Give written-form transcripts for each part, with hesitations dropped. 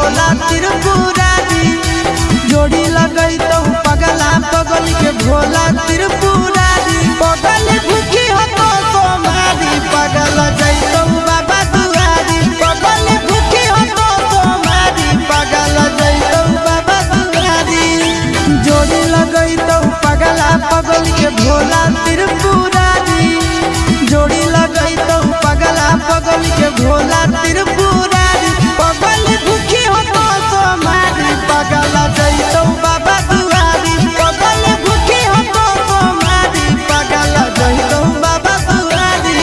भोला त्रिपुरारी। जोड़ी लगई तो पगला पगल के भोला त्रिपुरारी। पगल भूखी हो तो सोमारी पगल जैतो बाबा दुआरी। पगल भूखी हो तो सोमारी पगल जैतो बाबा दुआरी। जोड़ी लगई तो पगला पगल के भोला त्रिपुरारी। जोड़ी लगई तो पगला पगल के भोला त्रिपुरारी। पगल भूखी हो तो सोमारी पगल जैतो बाबा दुआरी। पगल भूखी हो तो सोमारी पगल जैतो बाबा दुआरी।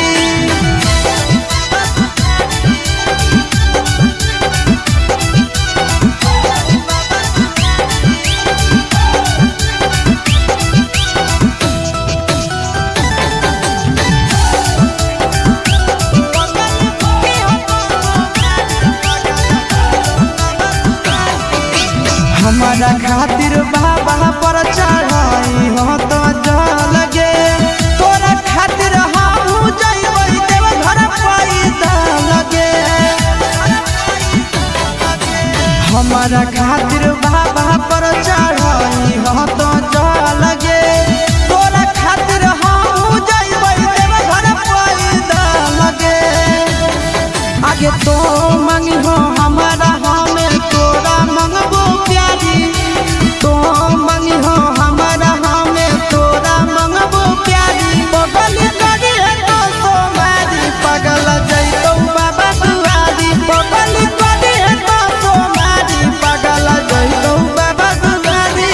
हमारा खातिर बाबा पर चढ़ाई हो तो जल गे। तोरा खातिर हम जइबै देव घर पैदा लगे। हमारा खातिर बाबा पर चढ़ाई हो तो जल गे। तोरा खातिर हम जइबै देव घर पैदा लगे। आगे तो मांगी हो हमारा हमें तोरा मंगबो प्यारी। तो मांगी हो हमारा हमें तोरा मंगबो प्यारी। पगल करी है तो सोमारी पगल जैतो बाबा दुआरी। पगल करी है तो सोमारी पगल जैतो बाबा दुआरी।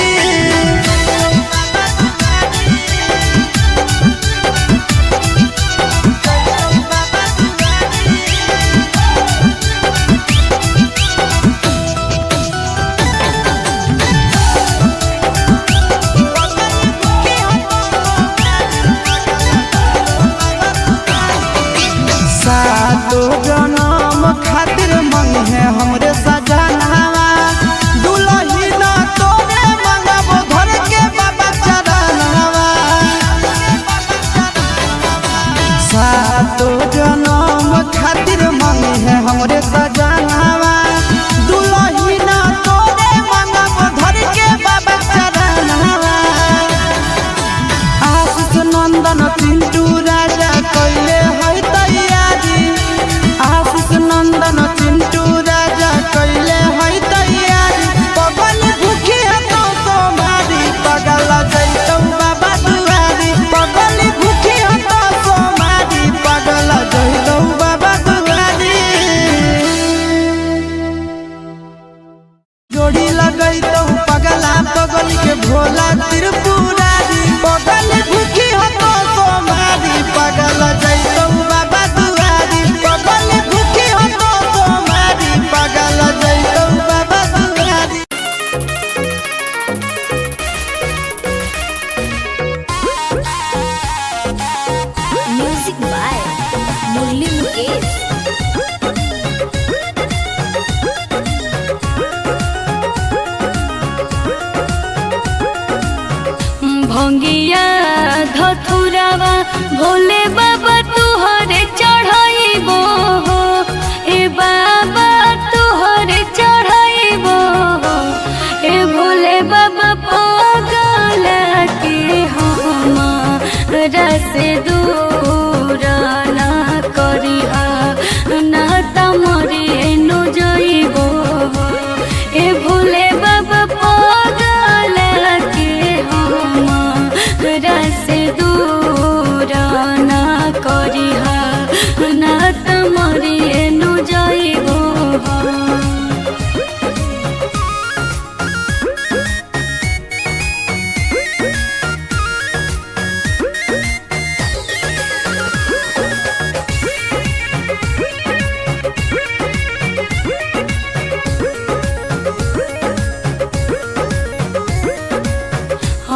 सातो जनम खातिर मंग है हमरे सजनावा। दुलही ना तोरे मंगबो घर के बाबा चरणवा। सातो जनम खातिर मंग है हमरे सजनावा। दुलही ना तोरे मंगबो घर के बाबा चरणवा। आशीष नंदन चिंटू राजा कइले है तैयारी। आशीष नंदन चिंटू राजा कइले है तैयारी। पगल भूखी है तो सोमारी पगल जैतो बाबा दुआरी। पगल भूखी है तो सोमारी पगल जैतो बाबा दुआरी। जोड़ी लगई तो पगला पगल के भोला त्रिपुरारी। पगल भूखी हो तो सोमारी पगल जैतो बाबा दुआरी। पगल भूखी हो तो सोमारी पगल जैतो बाबा दुआरी। म्यूजिक बाय मुरली मुकेश। भंगिया धथुरावा भोले बाबा तुहरे चढ़ाइबो हो। ए बाबा तुहरे चढ़ाइबो हो। ए भोले बाबा पगला के हमरा से दूर ना करिहा ना तमरे नो जइबो हो। ए भोले बाबा पगला के हमरा से दूर ना करिहा ना तमरे नो जइबो हो।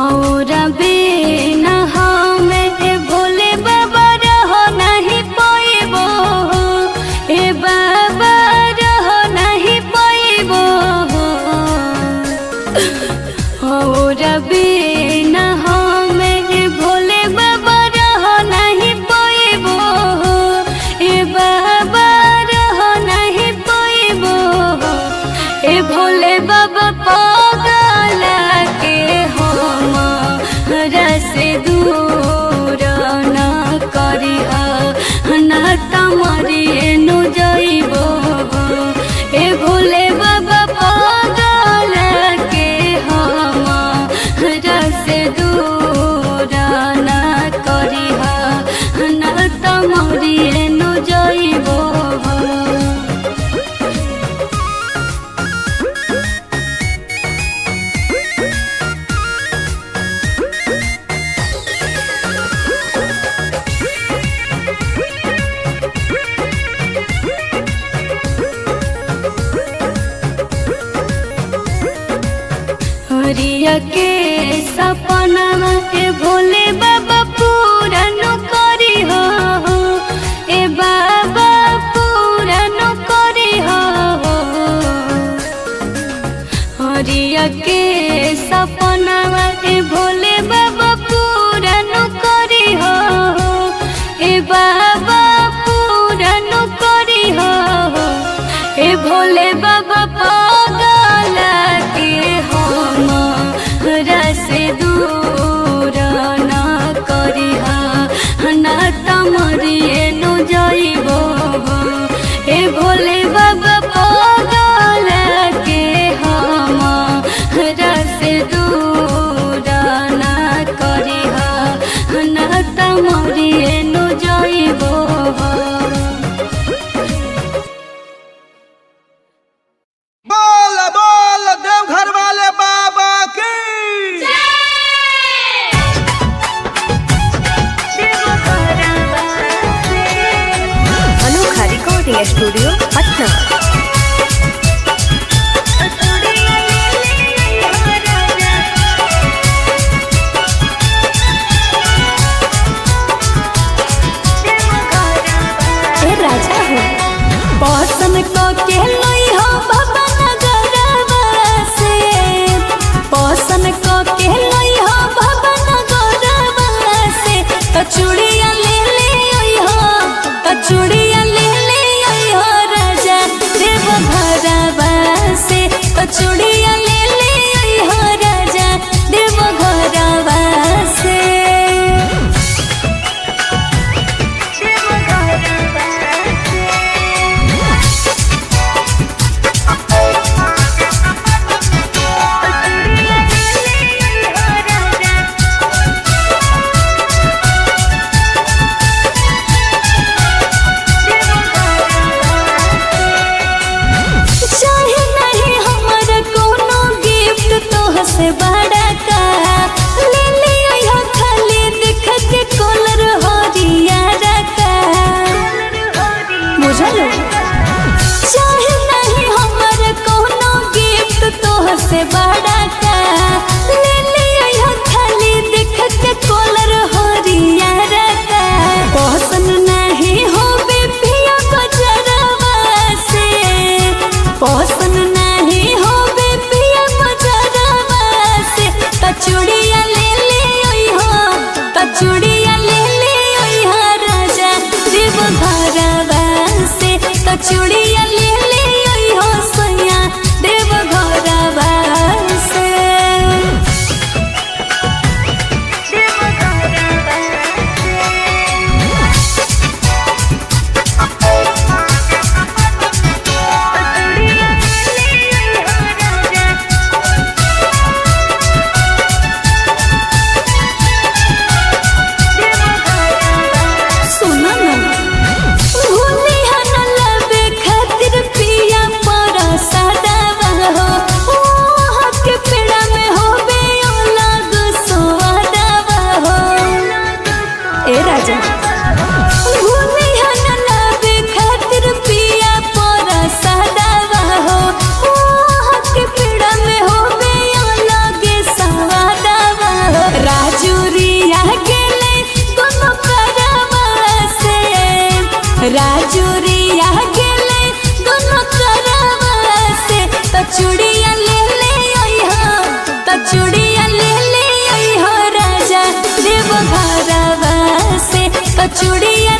और बिना हमें भोले बाबा रहो नहीं पाइबो। ए बाबा रहो नहीं पाइबो। और बिना हमें भोले बाबा रहो नहीं पाइबो। ए बाबा रहो नहीं पाइबो। हरिया के सपना ए भोले बाबा पूरा न करी हो ए बाबा पूरा न करी हो हरिया के सपना ए भोले बाबा पूरा न करी हो ए बाबा पूरा न करी हो ए भोले बाबा पागल के हम से दूर न करी ना तमरिए नु जाइबो ए भोले बाबा पागल के हम से दूर न करी ना तमरिए नु जाइबो। स्टूडियो पटना। राजा हो पसन को के लई हो बाबा नगरवा से पसन को के लई हो बाबा नगरवा से तो चूड़िया ले ले आई हो तो चूड़िया ले ले आई हो राजा देव घरवा से तो चूड़िया ले ले आई हो राजा देव घरवा से। से बड़ा का ले ले आया खाली देख के कलर हरिया रखा बुझलो चाहे नहीं हमर कोनो गिफ्ट तो से बड़ा का ले ले आया खाली देख के कलर हरिया रखा पसंद नहीं होबे पिया बजरवा से पसंद नहीं होबे पिया चूड़िया ले ले आई हो तो चूड़िया ले ले आई हो राजा देव घरवा से तो चूड़िया ले ले आई हो सैया देव घरवा से। राजूरिया गेले दोनों करवा से तो चूड़िया ले ले आई हो तो चूड़िया ले ले आई हो राजा देव घरवा से तो चूड़िया